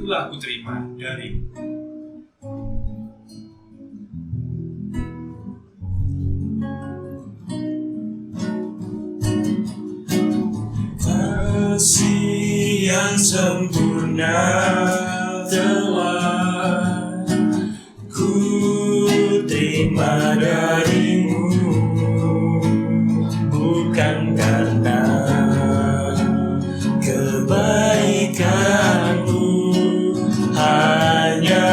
itulah ku terima darimu. Kasih yang sempurna telah ku terima darimu, bukan karena kebaikanmu, hanya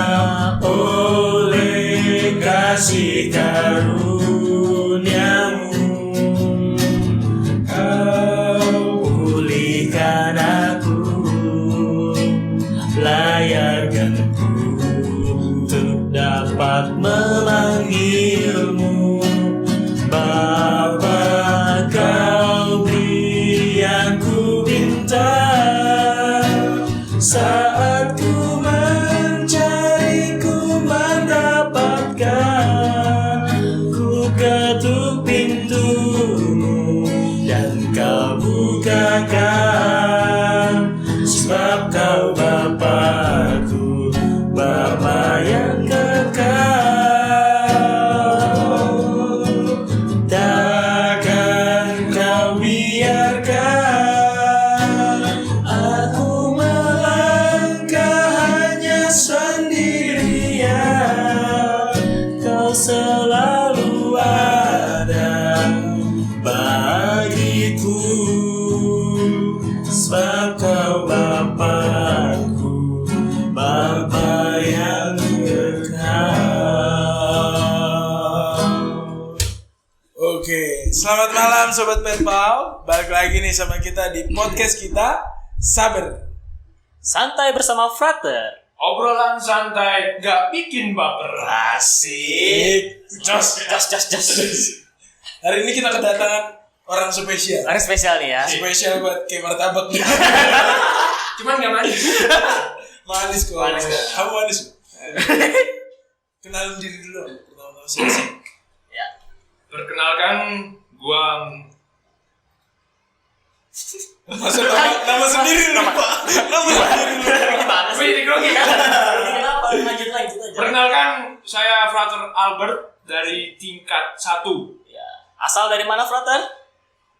oleh kasih karuniamu. Pulihkan aku, layarkanku untuk dapat memanggilmu Bapa. Kau beri aku bintang saat ku mencari, ku mendapatkan. Ku ketuk pintumu dan kau bukakan, sebab kau Bapakku, Bapa yang kekal. Takkan kau biarkan aku melangkah hanya sendirian. Kau selalu ada bagiku, sebab kau Bapakku, Bapa yang kekal. Oke, selamat malam Sobat Penpal. Balik lagi nih sama kita di podcast kita Sabar. Santai bersama Frater. Obrolan santai, gak bikin baper. Asik. Jos. Hari ini kita kedatangan orang spesial. Orang spesial nih ya. Spesial buat kayak martabak. Cuman gak manis. Manis kok. Manis kok. Kamu manis kok. Kenalin diri dulu. Pertama-tama siapa? Ya. Perkenalkan, gua Masa nama sendiri lupa. Nama sendiri lupa. Gimana sih? jadi grogi kan? Kenapa? Lanjut aja. Perkenalkan, saya Frater Albert dari tingkat 1. Ya. Asal dari mana, Frater?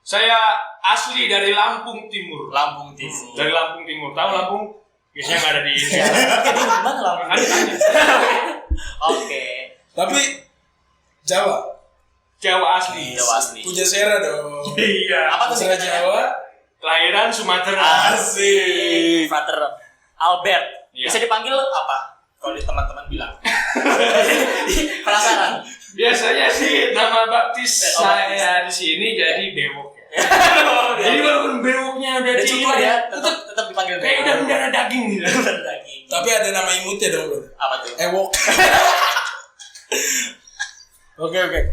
Saya asli dari Lampung Timur. Lampung Timur. Dari Lampung Timur. Tahu Lampung? Biasanya nggak ada di Ya. Di mana Lampung? Ada. Oke. Tapi Jawa. Jawa asli. Jawa asli. Puja Sera dong. Iya. Apa tuh Sera singkatannya? Jawa. Kelahiran Sumatera. Asik. Frater Albert. Iya. Bisa dipanggil apa? Kalau di teman-teman bilang. Penasaran. Biasanya sih nama baptis saya di sini jadi Bewok ya. Jadi walaupun Bewoknya udah Udah di cukup ya, tetap dipanggil kayak udah Bewok. mendarah daging gitu. Mendarah daging. Tapi ada nama imutnya dong, Bro. Apa tuh? Ewok. Oke.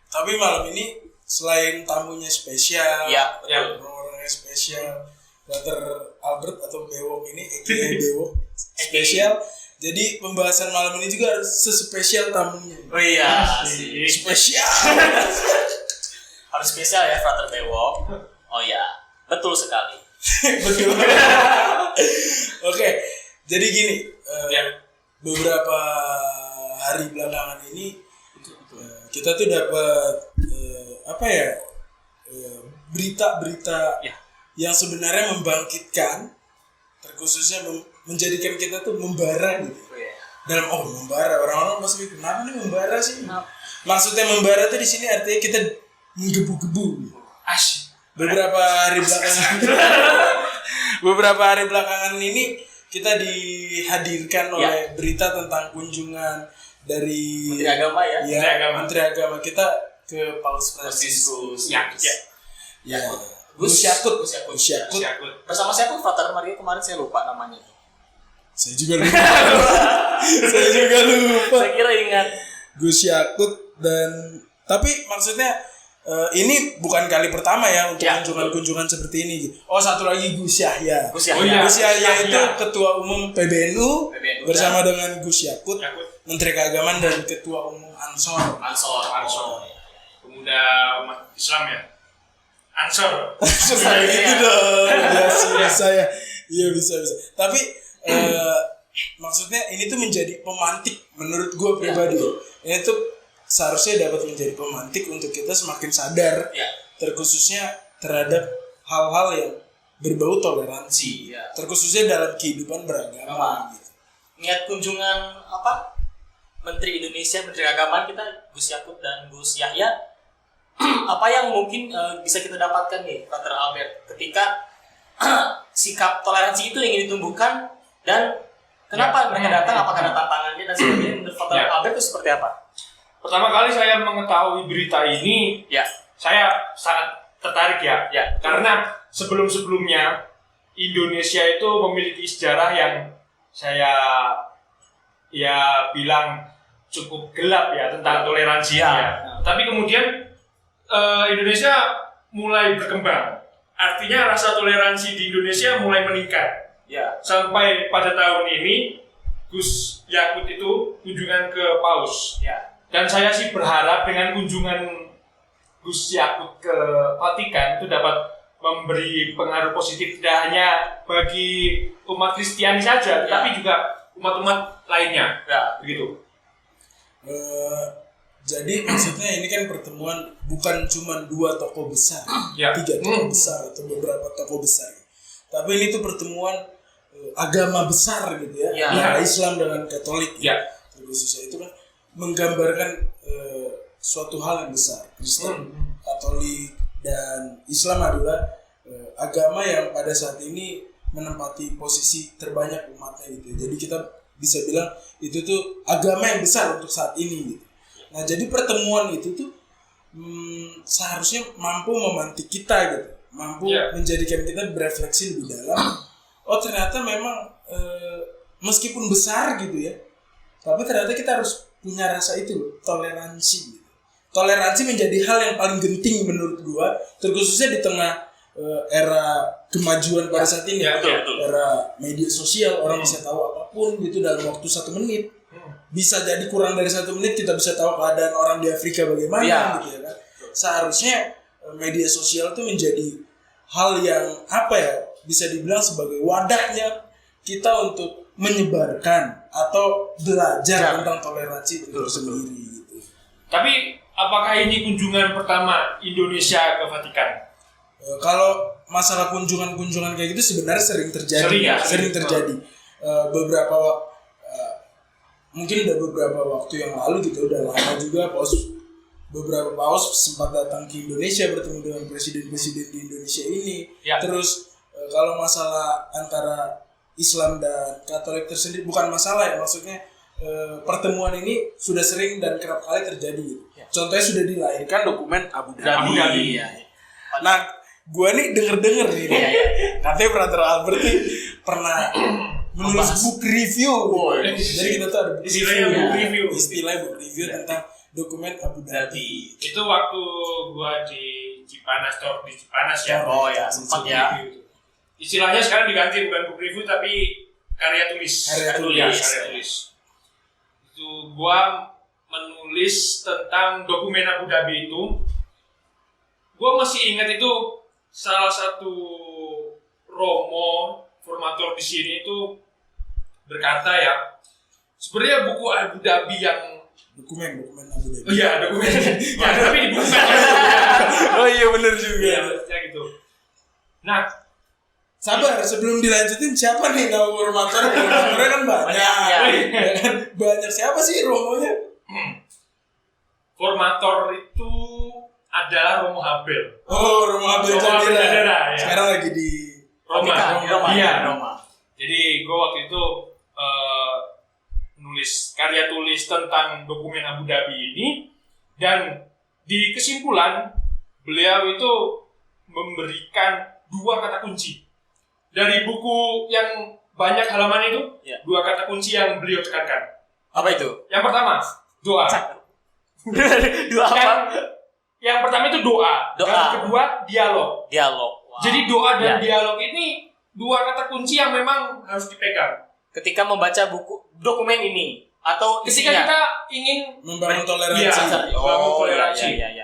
Tapi malam ini selain tamunya spesial, Iya, betul. orang-orangnya spesial, Brother Albert atau Bewok ini, aka Bewok spesial. Jadi pembahasan malam ini juga harus sespesial tamunya. Oh iya, Asik. Spesial. harus spesial ya Frater Bewok. Oh iya, betul sekali. Betul. Oke, jadi gini, beberapa hari belakangan ini kita tuh dapat berita-berita Ya. yang sebenarnya membangkitkan, terkhususnya menjadikan kita tuh membara gitu. Oh iya. Dalam membara, orang-orang pasti kenapa nih membara sih? Kenapa? Maksudnya membara tuh di sini artinya kita menggebu-gebu. Asyik. Beberapa hari belakangan ini kita dihadirkan oleh berita tentang kunjungan dari Menteri Agama ya. Menteri Agama kita ke Paus Fransiskus. Ya. Gus Yakut. Siakut. Bersama siapa Frater Mario kemarin saya lupa namanya. Saya juga lupa. Saya kira ingat. Gus Yakut tapi maksudnya ini bukan kali pertama ya untuk kunjungan-kunjungan seperti ini. Oh, satu lagi Gus Yahya. Gus Yahya. Gus Yahya itu Ketua Umum PBNU bersama dengan Gus Yakut, Yakut. Menteri Keagamaan dan Ketua Umum Ansor. Pemuda umat Islam ya. Ansor. Saya gitu dong. Biasa saya. Iya bisa. Tapi maksudnya ini tuh menjadi pemantik menurut gue pribadi. Ini tuh seharusnya dapat menjadi pemantik untuk kita semakin sadar, terkhususnya terhadap hal-hal yang berbau toleransi, terkhususnya dalam kehidupan beragama. Gitu. Niat kunjungan Menteri Indonesia, Menteri Agama kita, Gus Yakut dan Gus Yahya, apa yang mungkin bisa kita dapatkan nih, Frater Albert, ketika sikap toleransi itu ingin ditumbuhkan dan kenapa mereka datang, apakah ada tantangannya dan sebagainya, menurut Frater Albert itu seperti apa? Pertama kali saya mengetahui berita ini, saya sangat tertarik karena sebelum-sebelumnya Indonesia itu memiliki sejarah yang saya bilang cukup gelap tentang toleransi Tapi kemudian Indonesia mulai berkembang. Artinya rasa toleransi di Indonesia mulai meningkat. Sampai pada tahun ini Gus Yakut itu kunjungan ke Paus. Dan saya sih berharap dengan kunjungan Gus Yakut ke Vatikan itu dapat memberi pengaruh positif tidak hanya bagi umat Kristiani saja, tetapi juga umat-umat lainnya. Begitu. Jadi maksudnya ini kan pertemuan bukan cuma 2 tokoh besar, 3 tokoh besar atau beberapa tokoh besar, tapi ini tuh pertemuan agama besar gitu antara Islam dengan Katolik. Khususnya itu kan menggambarkan suatu hal yang besar. Kristen, Katolik, dan Islam adalah agama yang pada saat ini menempati posisi terbanyak umatnya gitu. Jadi kita bisa bilang itu tuh agama yang besar untuk saat ini gitu. Nah, jadi pertemuan itu tuh seharusnya mampu memantik kita gitu. Mampu menjadikan kita berefleksi lebih dalam. Oh, ternyata memang meskipun besar gitu ya, tapi ternyata kita harus punya rasa itu, toleransi gitu. Toleransi menjadi hal yang paling genting menurut gua, terkhususnya di tengah era kemajuan pada saat ini, era media sosial, orang bisa tahu apapun gitu dalam waktu 1 menit. Bisa jadi kurang dari 1 menit kita bisa tahu keadaan orang di Afrika bagaimana gitu ya kan. Seharusnya media sosial itu menjadi hal yang bisa dibilang sebagai wadahnya kita untuk menyebarkan atau belajar tentang toleransi itu sendiri gitu. Tapi apakah ini kunjungan pertama Indonesia ke Vatikan? Kalau masalah kunjungan kayak gitu sebenarnya sering terjadi. Sering terjadi. Mungkin udah beberapa waktu yang lalu gitu, udah lama juga beberapa paus sempat datang ke Indonesia bertemu dengan presiden-presiden di Indonesia ini. Terus kalau masalah antara Islam dan Katolik tersendiri bukan masalah maksudnya pertemuan ini sudah sering dan kerap kali terjadi gitu. Contohnya sudah dilahirkan dokumen Abu Dhabi. Nah, gua nih denger nih, katanya Frater Albert nih pernah menulis book review. Jadi kita tuh ada istilahnya book review tentang dokumen Abu Dhabi. Itu waktu gua di Cipanas sempat Istilahnya sekarang diganti bukan book review tapi karya tulis. Itu gua menulis tentang dokumen Abu Dhabi itu. Gua masih ingat itu salah satu romo formator di sini itu berkata sebenarnya buku Abu Dhabi yang dokumen Abu Dhabi. Dokumen. Tapi di buku Oh iya benar juga. Gitu. Nah, sabar sebelum dilanjutin siapa nih nama formatornya? Formatornya kan banyak. Banyak siapa sih romonya? Formator itu adalah Romo Habel. Oh, Romo Habel Jadera. Sekarang lagi di Roma. Jadi gue waktu itu nulis karya tulis tentang dokumen Abu Dhabi ini, dan di kesimpulan beliau itu memberikan 2 kata kunci dari buku yang banyak halaman itu. 2 kata kunci yang beliau tekankan. Apa itu? Yang pertama, doa. Doa apa? Yang pertama itu doa. Yang kedua, dialog. Wow. Jadi doa dan dialog ini 2 kata kunci yang memang harus dipegang ketika membaca dokumen ini atau ketika kita ingin membangun toleransi. Iya.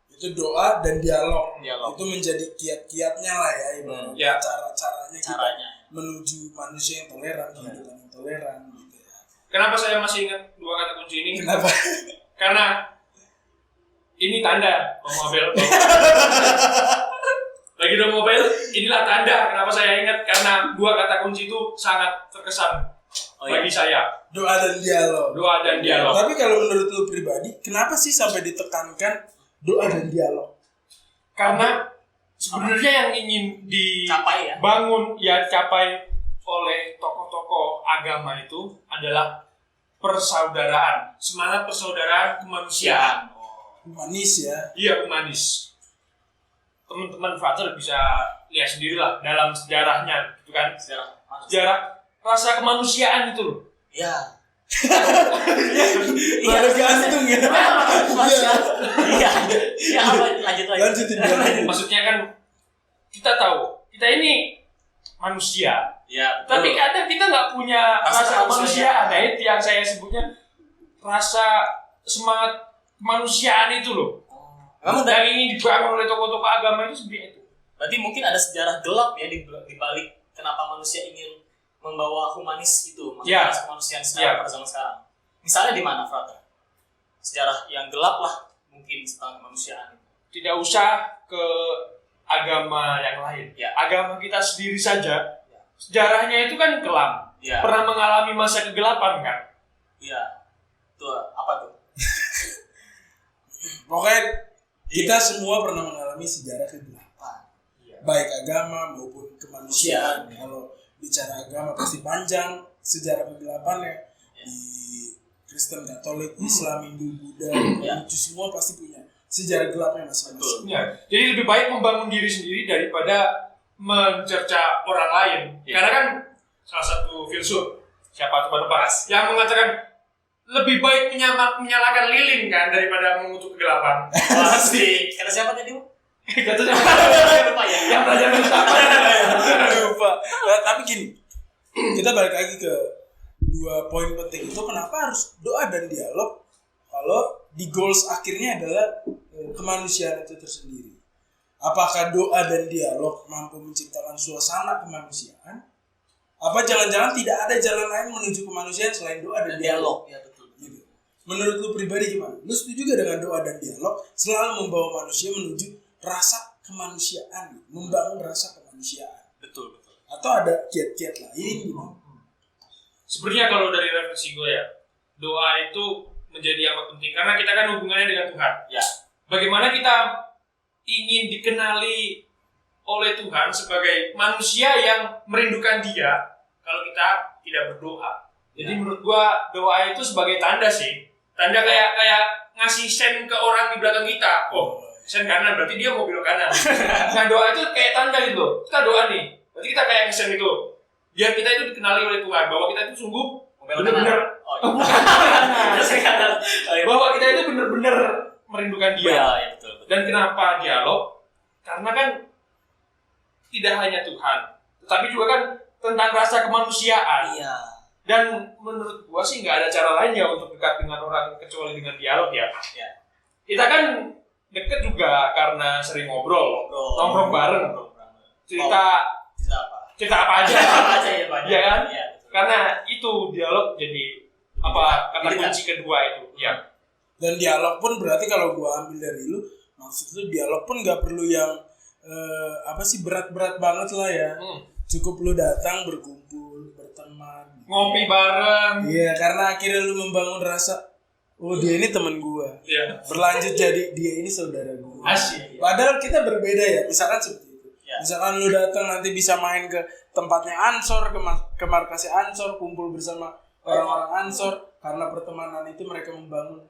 Itu doa dan dialog. Itu menjadi kiat-kiatnya lah ibaratnya. Cara-caranya kita menuju manusia yang toleran, kehidupan yang toleran gitu ya. Kenapa saya masih ingat dua kata kunci ini? Kenapa? Karena ini tanda Mobile. Lagi dong Mobile, inilah tanda kenapa saya ingat, karena dua kata kunci itu sangat terkesan bagi saya. Doa dan dialog. Doa dan dialog. Tapi kalau menurut lu pribadi, kenapa sih sampai ditekankan doa dan dialog? Karena sebenarnya yang ingin dibangun capai oleh tokoh-tokoh agama itu adalah persaudaraan, semangat persaudaraan kemanusiaan. Humanis ya. Iya, humanis. Teman-teman Frater bisa lihat sendirilah dalam sejarahnya, gitu kan? Sejarah rasa kemanusiaan itu loh. Iya. Baru gantung ya. Iya. Ya, lanjut lagi. Lanjutin. Maksudnya kan kita tahu kita ini manusia. Ya, tapi kadang kita nggak punya rasa kemanusiaan. Nah, itu yang saya sebutnya rasa semangat kemanusiaan itu loh. Yang ingin dibangun oleh tokoh-tokoh agama itu seperti itu. Berarti mungkin ada sejarah gelap ya di balik kenapa manusia ingin membawa humanis itu, rasa kemanusiaan pada zaman sekarang. Misalnya di mana, Frater? Sejarah yang gelap lah mungkin tentang kemanusiaan itu. Tidak usah ke agama yang lain. Ya. Agama kita sendiri saja. Sejarahnya itu kan kelam. Ya. Pernah mengalami masa kegelapan kan? Iya. Itu apa tuh? Pokoknya kita semua pernah mengalami sejarah kegelapan. Baik agama maupun kemanusiaan. Kalau bicara agama pasti panjang sejarah kegelapannya. Di Kristen, Katolik, Islam, Hindu, Buddha, itu semua pasti punya sejarah gelapnya masing-masing. Ya. Jadi lebih baik membangun diri sendiri daripada mencerca orang lain. Karena kan salah satu filsuf, siapa coba tebak, yang mengatakan lebih baik menyalakan lilin kan daripada mengutuk kegelapan. Pasti. Kata siapa tadi, Bu? Kata siapa? Lupa ya. Yang belajar Lupa. Tapi gini, kita balik lagi ke dua poin penting itu. Kenapa harus doa dan dialog kalau di goals akhirnya adalah kemanusiaan itu tersendiri? Apakah doa dan dialog mampu menciptakan suasana kemanusiaan? Apa jangan-jangan tidak ada jalan lain menuju kemanusiaan selain doa dan dialog? Ya, betul. Gitu. Menurut lu pribadi gimana? Lu setuju gak dengan doa dan dialog selalu membawa manusia menuju rasa kemanusiaan, membangun rasa kemanusiaan? Betul. Atau ada kiat-kiat lain gimana? Sebenarnya kalau dari refleksi gue ya, doa itu menjadi amat penting karena kita kan hubungannya dengan Tuhan. Ya. Bagaimana kita ingin dikenali oleh Tuhan sebagai manusia yang merindukan Dia kalau kita tidak berdoa. Jadi menurut gua doa itu sebagai tanda sih. Tanda kayak ngasih sen ke orang di belakang kita. Oh, sen kanan berarti dia mau belok kanan. Nah, doa itu kayak tanda gitu. Kita doa nih. Berarti kita kayak sen itu. Biar kita itu dikenali oleh Tuhan bahwa kita itu sungguh benar-benar bahwa kita itu benar-benar merindukan Dia. Ya, betul. Dan kenapa dialog? Karena kan tidak hanya Tuhan, tetapi juga kan tentang rasa kemanusiaan. Iya. Dan menurut gua sih nggak ada cara lain ya untuk dekat dengan orang kecuali dengan dialog ya. Kita kan deket juga karena sering ngobrol, nongkrong bareng, cerita apa aja ya Pak. Iya kan? Ya, karena itu dialog jadi kata kunci kedua itu. Ya. Dan dialog pun berarti kalau gua ambil dari lu, maksud lu dialog pun nggak perlu yang berat-berat banget lah ya. Cukup lu datang berkumpul, berteman, ngopi bareng. Iya, karena akhirnya lu membangun rasa dia ini teman gua. Iya. Berlanjut jadi dia ini saudara gua. Asyik. Padahal kita berbeda ya. Misalkan seperti itu. Misalkan lu datang nanti bisa main ke tempatnya Ansor, ke markasnya Ansor, kumpul bersama orang-orang Ansor, karena pertemanan itu mereka membangun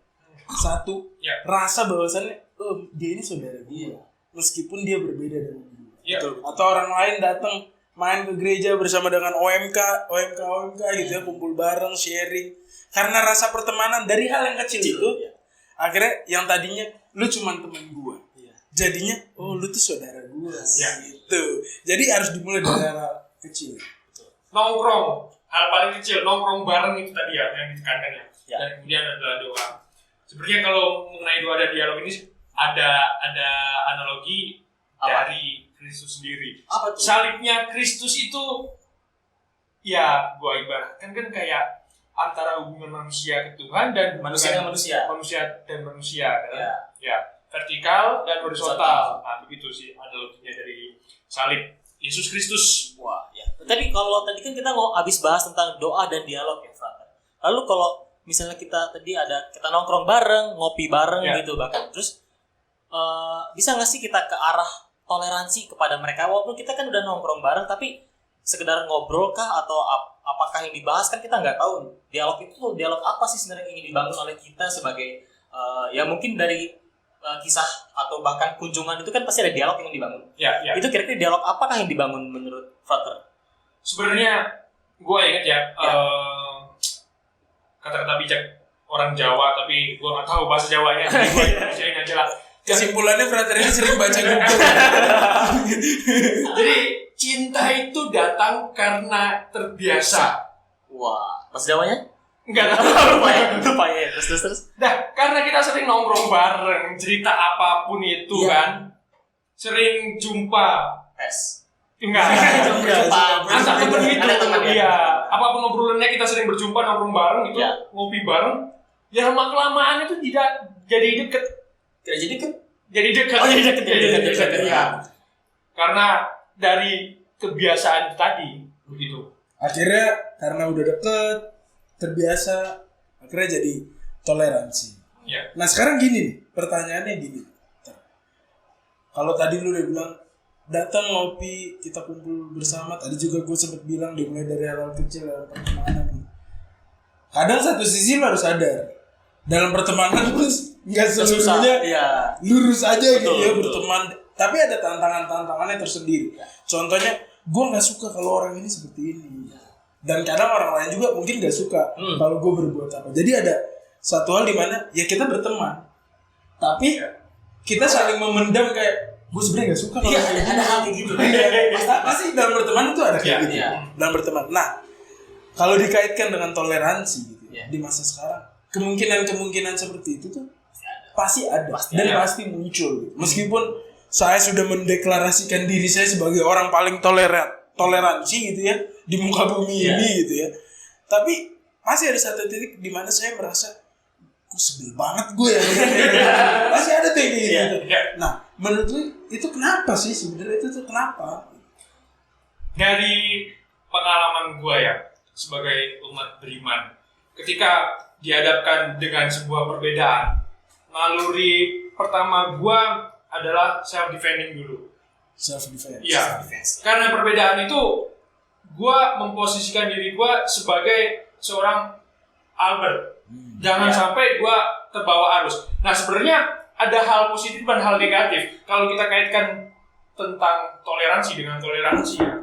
satu rasa bahwasannya dia ini saudara gua. Meskipun dia berbeda dengan dia. Atau orang lain datang main ke gereja bersama dengan OMK gitu ya, kumpul bareng, sharing. Karena rasa pertemanan dari hal yang kecil itu, akhirnya yang tadinya lu cuman temen gua, jadinya lu tuh saudara gua, gitu. Jadi harus dimulai dari hal kecil. Nongkrong, hal paling kecil, nongkrong bareng itu tadi ya yang ditekankan ya. Dan kemudian adalah doa. Sebenarnya kalau mengenai doa dan dialog ini ada analogi dari Kristus sendiri. Apa tuh? Salibnya Kristus itu ya gua ibaratkan kan kayak antara hubungan manusia ke Tuhan dan manusia dengan manusia. Manusia dan manusia kan? Ya, vertikal dan horizontal. Nah, begitu sih analoginya dari salib Yesus Kristus. Wah, ya. Tapi kalau tadi kan kita mau habis bahas tentang doa dan dialog ya, Frater. Lalu kalau misalnya kita nongkrong bareng, ngopi bareng gitu bahkan. Terus bisa nggak sih kita ke arah toleransi kepada mereka walaupun kita kan udah nongkrong bareng tapi sekedar ngobrol kah atau apakah yang dibahas kan kita nggak tahu. Dialog itu tuh dialog apa sih sebenarnya yang ingin dibangun oleh kita sebagai ya mungkin dari kisah atau bahkan kunjungan itu kan pasti ada dialog yang dibangun. Ya. Itu kira-kira dialog apakah yang dibangun menurut Frater? Sebenarnya gue inget kata-kata bijak orang Jawa tapi gue nggak tahu bahasa Jawanya. Gue bacain aja lah. Kesimpulannya Frater ini sering baca Google. Jadi cinta itu datang karena terbiasa. Wah, bahasa Jawanya? Enggak tahu. Lupa ya. Terus. Nah, karena kita sering nongkrong bareng, cerita apapun itu kan, sering jumpa. Enggak. Antar temen gitu. Iya. Apapun obrolannya kita sering berjumpa nongkrong bareng gitu, ngopi bareng. Ya lama kelamaan itu tidak jadi deket. Jadi dekat. Ya. Karena dari kebiasaan tadi begitu. Akhirnya karena udah deket, terbiasa, akhirnya jadi toleransi. Ya. Nah sekarang gini nih, pertanyaannya gini. Kalau tadi lu udah bilang datang ngopi, kita kumpul bersama. Tadi juga gue sempat bilang dimulai dari hal kecil dalam pertemanan. Kadang satu sisi lu harus sadar dalam pertemanan lu nggak seluruhnya lurus aja gitu ya berteman. Tapi ada tantangannya tersendiri. Contohnya, gue nggak suka kalau orang ini seperti ini. Dan kadang orang lain juga mungkin nggak suka kalau gue berbuat apa. Jadi ada satu hal di mana ya kita berteman, tapi kita saling memendam kayak gue sebenarnya nggak suka kalau ada hal kayak gitu. Pasti dalam berteman itu ada kayak gitu. Dalam berteman. Nah, kalau dikaitkan dengan toleransi gitu di masa sekarang, kemungkinan seperti itu tuh pasti ada dan pasti muncul. Meskipun saya sudah mendeklarasikan diri saya sebagai orang paling toleransi gitu ya di muka bumi ini gitu ya. Tapi masih ada satu titik di mana saya merasa kok sebel banget gue ya. Masih ada tuh gitu. Nah, menurut lu itu kenapa sih sebenarnya itu tuh kenapa? Dari pengalaman gue ya sebagai umat beriman, ketika dihadapkan dengan sebuah perbedaan, naluri pertama gue adalah self defending dulu. Self defense. Iya. Karena perbedaan itu, gue memposisikan diri gue sebagai seorang Albert. Jangan sampai gue terbawa arus. Nah sebenarnya ada hal positif dan hal negatif. Kalau kita kaitkan tentang toleransi dengan toleransi ya,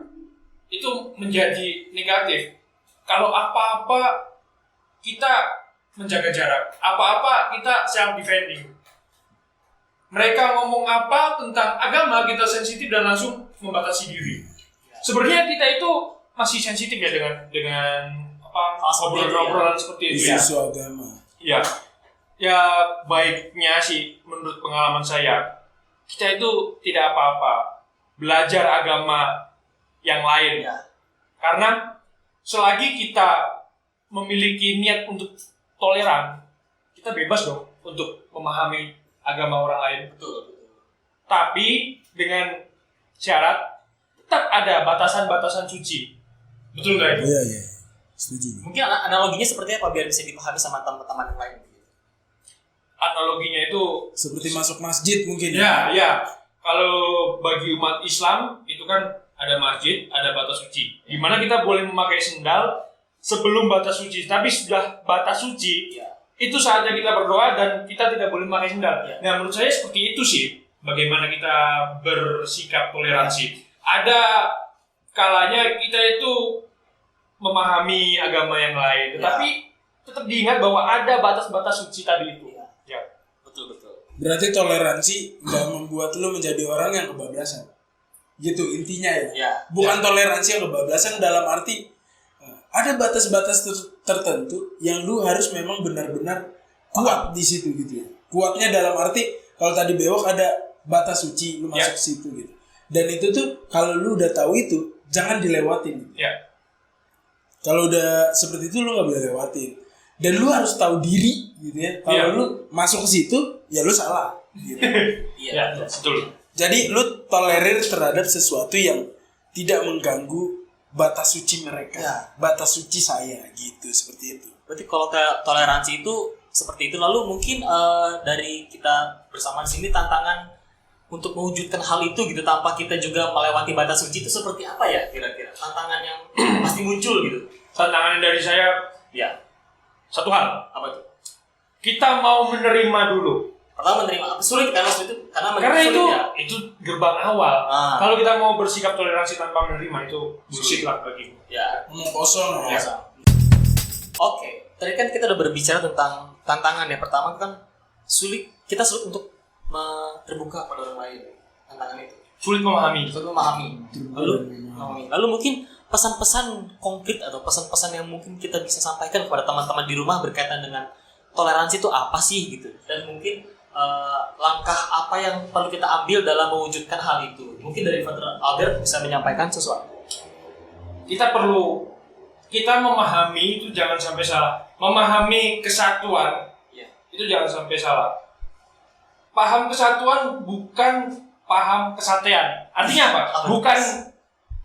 itu menjadi negatif. Kalau apa-apa kita menjaga jarak, apa-apa kita self defending. Mereka ngomong apa tentang agama, kita sensitif dan langsung membatasi diri. Sebenarnya kita itu masih sensitif ya dengan obrolan seperti itu ya. Isu agama. Ya, ya baiknya sih menurut pengalaman saya, kita itu tidak apa-apa belajar agama yang lain. Karena selagi kita memiliki niat untuk toleran, kita bebas dong untuk memahami agama orang lain. Betul. Tapi dengan syarat tetap ada batasan-batasan suci. Betul nggak itu? Iya. Setuju. Mungkin analoginya seperti apa biar bisa dipahami sama teman-teman yang lain? Analoginya itu seperti masuk masjid mungkin. Ya. Kalau bagi umat Islam itu kan ada masjid, ada batas suci. Di mana kita boleh memakai sendal sebelum batas suci. Tapi sudah batas suci, itu saatnya kita berdoa dan kita tidak boleh memakai sendal. Nah, menurut saya seperti itu sih bagaimana kita bersikap toleransi. Ada kalanya kita itu memahami agama yang lain, tetapi tetap diingat bahwa ada batas-batas suci tadi itu. Betul. Berarti toleransi nggak membuat lo menjadi orang yang kebablasan. Gitu intinya ya. Bukan toleransi yang kebablasan dalam arti ada batas-batas tertentu yang lu harus memang benar-benar kuat di situ gitu ya. Kuatnya dalam arti kalau tadi bewok ada batas suci lu masuk situ gitu. Dan itu tuh kalau lu udah tahu itu jangan dilewatin. Kalau udah seperti itu lu nggak boleh lewatin. Dan lu harus tahu diri gitu ya. Kalau lu masuk ke situ, ya lu salah. Gitu. Iya, betul. Jadi lu tolerir terhadap sesuatu yang tidak mengganggu batas suci mereka, batas suci saya gitu, seperti itu. Berarti kalau toleransi itu seperti itu, lalu mungkin dari kita bersama di sini tantangan untuk mewujudkan hal itu gitu tanpa kita juga melewati batas suci itu seperti apa ya kira-kira? Tantangan yang pasti muncul gitu. Tantangan dari saya satu hal. Apa itu? Kita mau menerima dulu. Pertama menerima sulit karena itu gerbang awal. Kalau kita mau bersikap toleransi tanpa menerima itu bullshit lah bagiku. Ya. Kosong. Oke. Tadi kan kita udah berbicara tentang tantangan. Yang pertama kan kita sulit untuk terbuka pada orang lain. Tantangan itu. Sulit memahami. Lalu mungkin pesan-pesan konkret atau pesan-pesan yang mungkin kita bisa sampaikan kepada teman-teman di rumah berkaitan dengan toleransi itu apa sih gitu. Dan mungkin langkah apa yang perlu kita ambil dalam mewujudkan hal itu. Mungkin dari Father Albert bisa menyampaikan sesuatu. Kita memahami itu jangan sampai salah. Memahami kesatuan itu jangan sampai salah. Paham kesatuan bukan paham kesatuan. Artinya apa? Bukan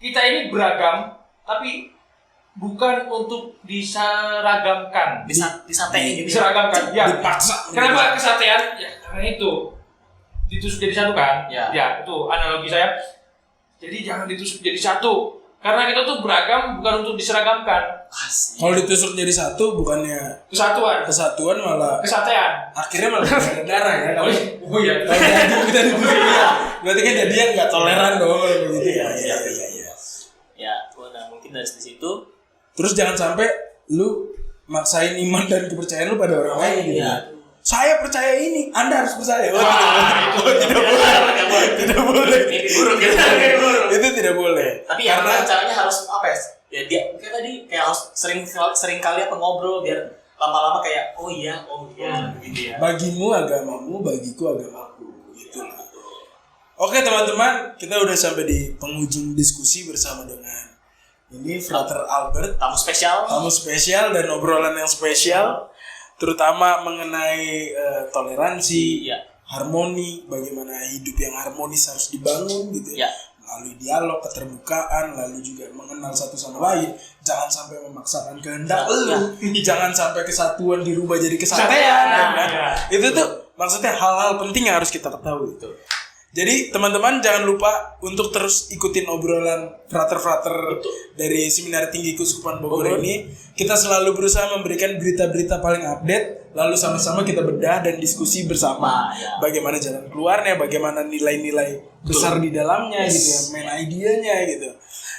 kita ini beragam, tapi bukan untuk diseragamkan. Diseragamkan. Ya. Kenapa kesatuan? Ya karena itu ditusuk jadi satu kan? Ya itu analogi saya. Jadi jangan ditusuk jadi satu. Karena kita tuh beragam bukan untuk diseragamkan. Kalau ditusuk jadi satu bukannya kesatuan malah kesatuan. Akhirnya malah darah ya. Oh iya. Kita ditusuk. Berarti kan jadinya nggak toleran dong kalau begitu ya. Ya, mungkin dari situ. Terus jangan sampai lu maksain iman dan kepercayaan lu pada orang lain gitu. Saya percaya ini, Anda harus percaya. Tidak boleh. Itu tidak boleh. Tapi karena caranya harus apa ya? Ya dia kayak tadi kayak harus sering kali ngobrol biar lama-lama kayak oh iya gitu ya. Bagimu agamamu, bagiku agamaku gitu. Oke teman-teman, kita udah sampai di penghujung diskusi bersama dengan ini Frater Albert, tamu spesial dan obrolan yang spesial. Terutama mengenai toleransi, harmoni, bagaimana hidup yang harmonis harus dibangun gitu ya. Melalui dialog, keterbukaan, lalu juga mengenal satu sama lain. Jangan sampai memaksakan kehendak jangan sampai kesatuan dirubah jadi kesatuan. Itu tuh maksudnya hal-hal penting yang harus kita ketahui. Jadi teman-teman jangan lupa untuk terus ikutin obrolan frater-frater dari Seminari Tinggi Keuskupan Bogor ini. Kita selalu berusaha memberikan berita-berita paling update, lalu sama-sama kita bedah dan diskusi bersama. Bagaimana jalan keluarnya, bagaimana nilai-nilai besar di dalamnya gitu ya, main idenya gitu.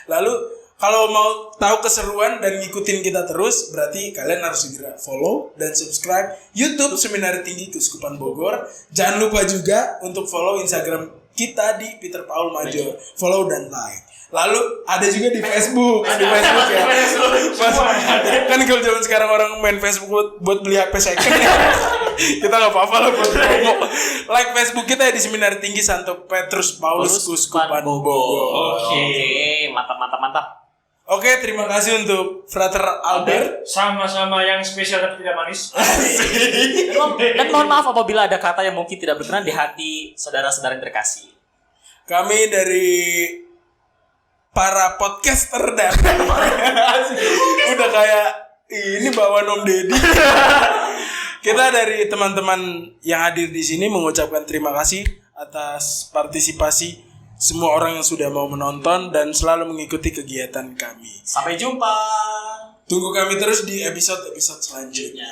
Lalu kalau mau tahu keseruan dan ngikutin kita terus, berarti kalian harus segera follow dan subscribe YouTube Seminari Tinggi Keuskupan Bogor. Jangan lupa juga untuk follow Instagram kita di Peter Paul Major. Follow dan like. Lalu ada juga di Facebook, ya. Kan kalau zaman sekarang orang main Facebook buat beli HP second ya. Kita nggak apa-apa lah buat promo. Like Facebook kita di Seminari Tinggi Santo Petrus Paulus Keuskupan Bogor. Oke, mantap. Oke, terima kasih untuk Frater Albert. Sama-sama yang spesial tapi tidak manis. Dan mohon maaf apabila ada kata yang mungkin tidak berkenan di hati saudara-saudara yang terkasih. Kami dari para podcaster dan udah kayak ini bawa Om Deddy. Kita dari teman-teman yang hadir di sini mengucapkan terima kasih atas partisipasi semua orang yang sudah mau menonton dan selalu mengikuti kegiatan kami. Sampai jumpa. Tunggu kami terus di episode-episode selanjutnya.